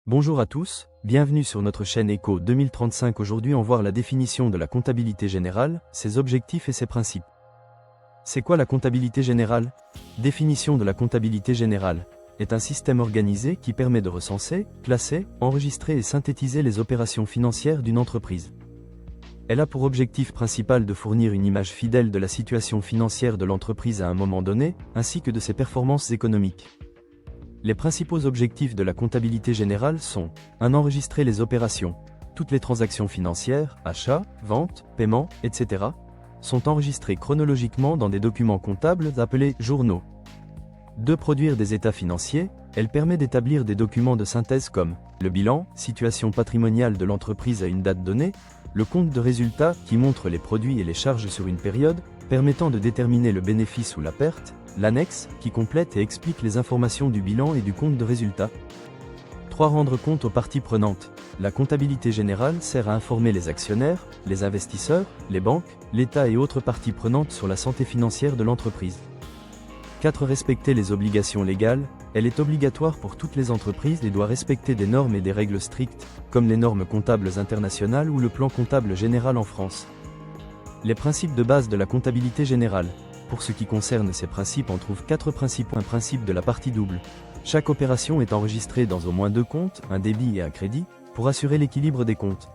Bonjour à tous, bienvenue sur notre chaîne Eco 2035. Aujourd'hui on va voir la définition de la comptabilité générale, ses objectifs et ses principes. C'est quoi la comptabilité générale? Définition de la comptabilité générale est un système organisé qui permet de recenser, classer, enregistrer et synthétiser les opérations financières d'une entreprise. Elle a pour objectif principal de fournir une image fidèle de la situation financière de l'entreprise à un moment donné, ainsi que de ses performances économiques. Les principaux objectifs de la comptabilité générale sont 1. Enregistrer les opérations. Toutes les transactions financières, achats, ventes, paiements, etc. sont enregistrées chronologiquement dans des documents comptables appelés journaux. 2. Produire des états financiers. Elle permet d'établir des documents de synthèse comme le bilan, situation patrimoniale de l'entreprise à une date donnée, le compte de résultat qui montre les produits et les charges sur une période, permettant de déterminer le bénéfice ou la perte, l'annexe, qui complète et explique les informations du bilan et du compte de résultat. 3. Rendre compte aux parties prenantes. La comptabilité générale sert à informer les actionnaires, les investisseurs, les banques, l'État et autres parties prenantes sur la santé financière de l'entreprise. 4. Respecter les obligations légales. Elle est obligatoire pour toutes les entreprises et doit respecter des normes et des règles strictes, comme les normes comptables internationales ou le plan comptable général en France. Les principes de base de la comptabilité générale. Pour ce qui concerne ces principes, on trouve 4 principes. Un principe de la partie double. Chaque opération est enregistrée dans au moins 2 comptes, un débit et un crédit, pour assurer l'équilibre des comptes.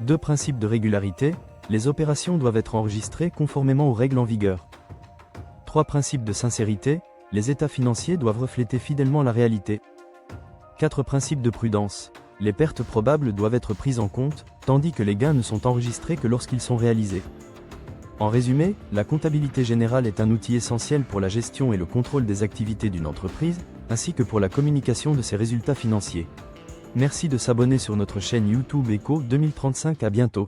2 principes de régularité. Les opérations doivent être enregistrées conformément aux règles en vigueur. 3 principes de sincérité. Les états financiers doivent refléter fidèlement la réalité. 4 principes de prudence. Les pertes probables doivent être prises en compte, tandis que les gains ne sont enregistrés que lorsqu'ils sont réalisés. En résumé, la comptabilité générale est un outil essentiel pour la gestion et le contrôle des activités d'une entreprise, ainsi que pour la communication de ses résultats financiers. Merci de s'abonner sur notre chaîne YouTube Eco 2035. À bientôt.